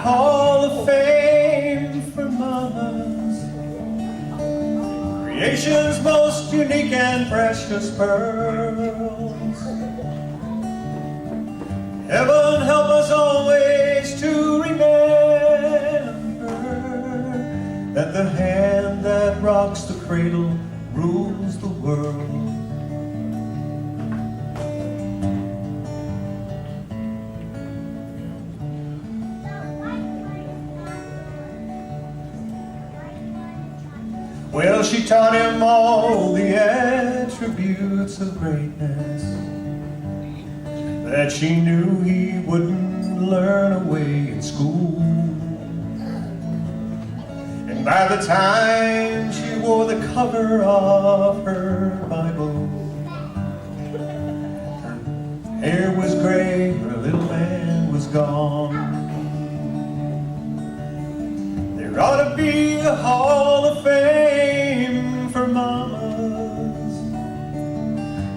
Hall of Fame for mamas, creation's most unique and precious pearls. Heaven help us always to remember that the hand that rocks the cradle rules the world. Well, she taught him all the attributes of greatness that she knew he wouldn't learn away in school. And by the time she wore the cover of her Bible, her hair was gray, her little man was gone. There ought to be a Hall of Fame for mamas,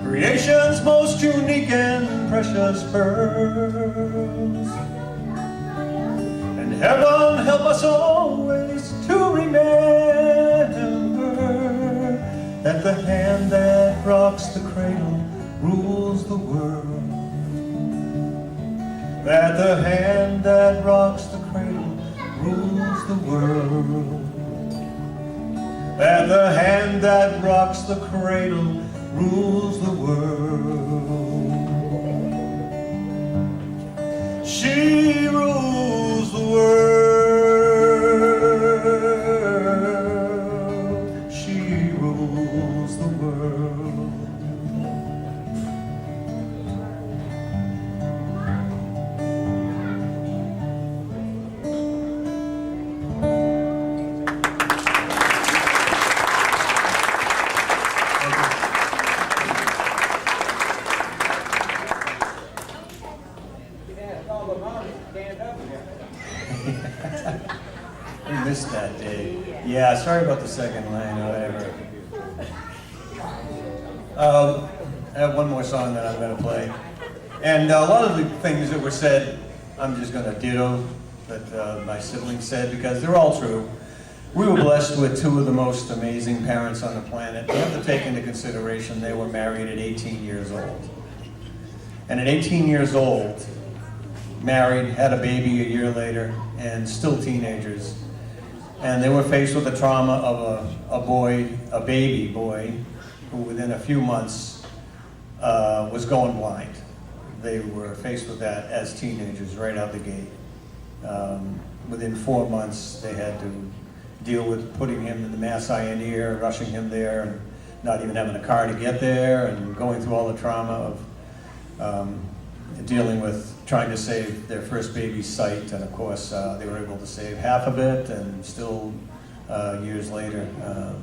creation's most unique and precious pearls. And heaven help us always to remember that the hand that rocks the cradle rules the world. That the hand that rocks the cradle rules the world. That the hand that rocks the cradle rules the world. She rules the world. She rules the world. We missed that day. Yeah, sorry about the second line or whatever. I have one more song that I'm going to play. And a lot of the things that were said, I'm just going to ditto that my siblings said because they're all true. We were blessed with two of the most amazing parents on the planet. You have to take into consideration they were married at 18 years old. And at 18 years old, married, had a baby a year later, and still teenagers. And they were faced with the trauma of a baby boy, who within a few months was going blind. They were faced with that as teenagers right out the gate. Within 4 months, they had to deal with putting him in the Mass Eye and Ear, rushing him there, and not even having a car to get there, and going through all the trauma of dealing with trying to save their first baby's sight, and of course they were able to save half of it, and still years later,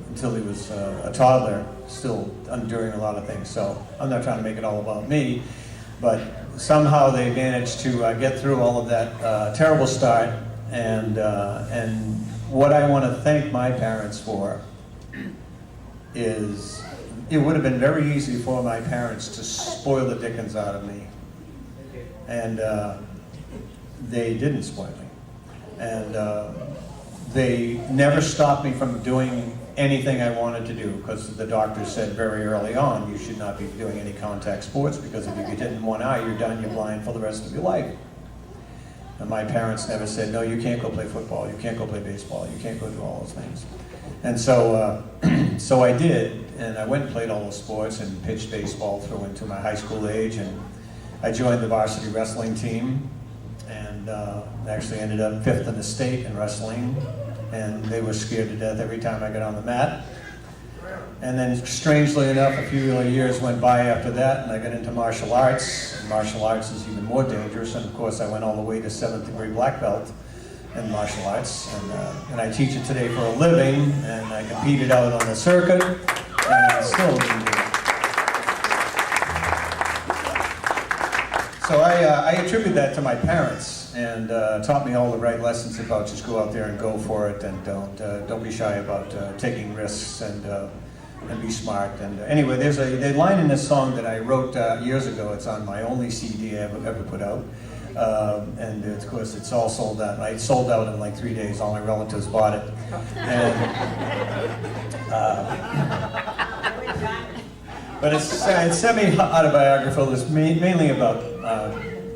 until he was a toddler, still enduring a lot of things. So I'm not trying to make it all about me, but somehow they managed to get through all of that terrible start, and what I want to thank my parents for is it would have been very easy for my parents to spoil the dickens out of me. And they didn't spoil me. And they never stopped me from doing anything I wanted to do, because the doctor said very early on, you should not be doing any contact sports, because if you get hit in one eye, you're done, you're blind for the rest of your life. And my parents never said, no, you can't go play football, you can't go play baseball, you can't go do all those things. And so, so I did, and I went and played all those sports and pitched baseball through into my high school age, and I joined the varsity wrestling team, and actually ended up 5th in the state in wrestling, and they were scared to death every time I got on the mat. And then strangely enough, a few years went by after that, and I got into martial arts. Martial arts is even more dangerous, and of course I went all the way to 7th degree black belt in martial arts, and I teach it today for a living, and I competed out on the circuit, and I still do it. So I attribute that to my parents, and taught me all the right lessons about just go out there and go for it, and don't be shy about taking risks, and be smart. And anyway, there's a line in this song that I wrote years ago. It's on my only CD I ever put out. And of course, it's all sold out. I sold out in like 3 days. All my relatives bought it. And, but it's semi-autobiographical. It's mainly about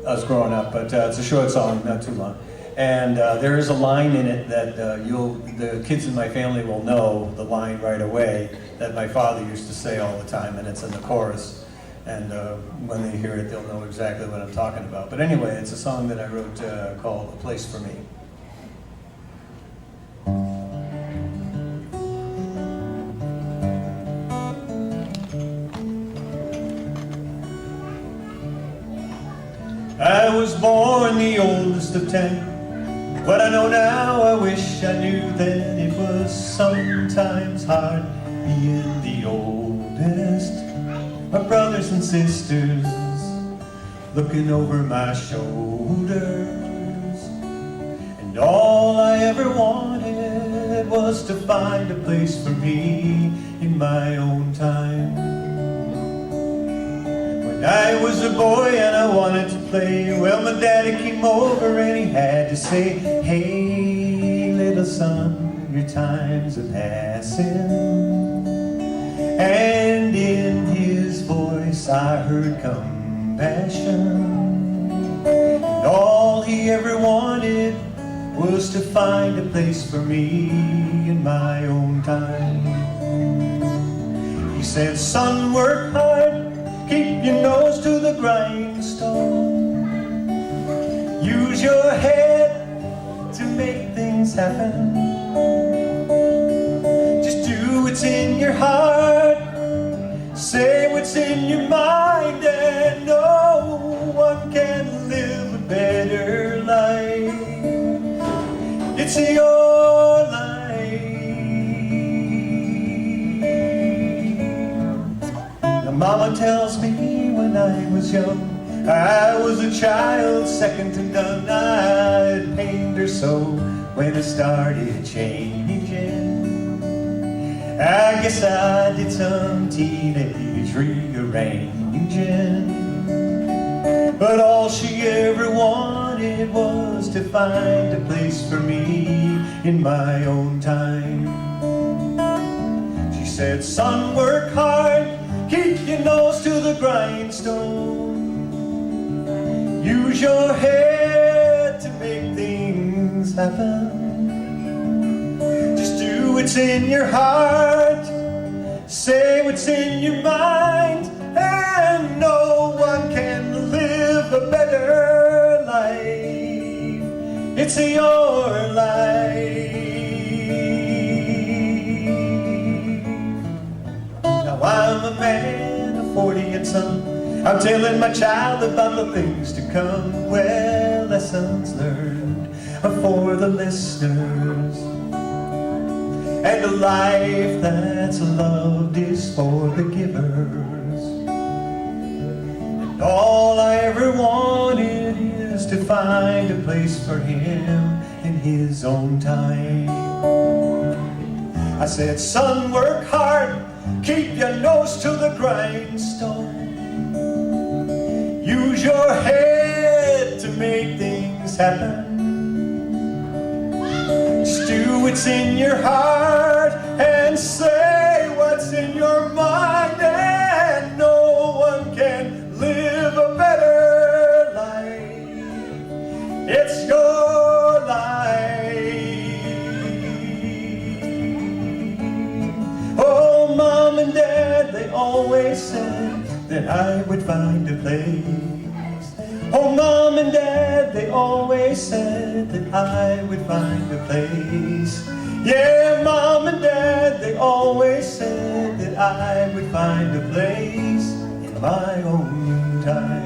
us growing up, but it's a short song, not too long. And there is a line in it that the kids in my family will know the line right away that my father used to say all the time, and it's in the chorus. And when they hear it, they'll know exactly what I'm talking about. But anyway, it's a song that I wrote called "A Place for Me." I was born the oldest of 10, but I know now I wish I knew then it was sometimes hard being the oldest. My brothers and sisters looking over my shoulders, and all I ever wanted was to find a place for me in my own time. When I was a boy and I wanted to play, well, my daddy came over and he had to say, "Hey, little son, your time's a-passing." And in his voice I heard compassion, and all he ever wanted was to find a place for me in my own time. He said, "Son, work hard, keep your nose to the grindstone. Use your head to make things happen. Just do what's in your heart, say what's in your mind, and no one can live a better life. It's your life." Now Mama tells me when I was young, I was a child second to none. I pained her so when I started changing. I guess I did some teenage rearranging, but all she ever wanted was to find a place for me in my own time. She said, "Son, work hard, keep your nose to the grindstone. Use your head to make things happen. Just do what's in your heart, say what's in your mind, and no one can live a better life. It's your life." Now I'm a man of 40 and some. I'm telling my child about the things to come. Well, lessons learned for the listeners, and a life that's loved is for the givers. And all I ever wanted is to find a place for him in his own time. I said, "Son, work hard, keep your nose to the grindstone. Use your head to make things happen. Just do what's in your heart and say what's in your mind, and no one can live a better life. It's your life." Oh, Mom and Dad, they always said that I would find a place. Oh, Mom and Dad, they always said that I would find a place. Yeah, Mom and Dad, they always said that I would find a place in my own time.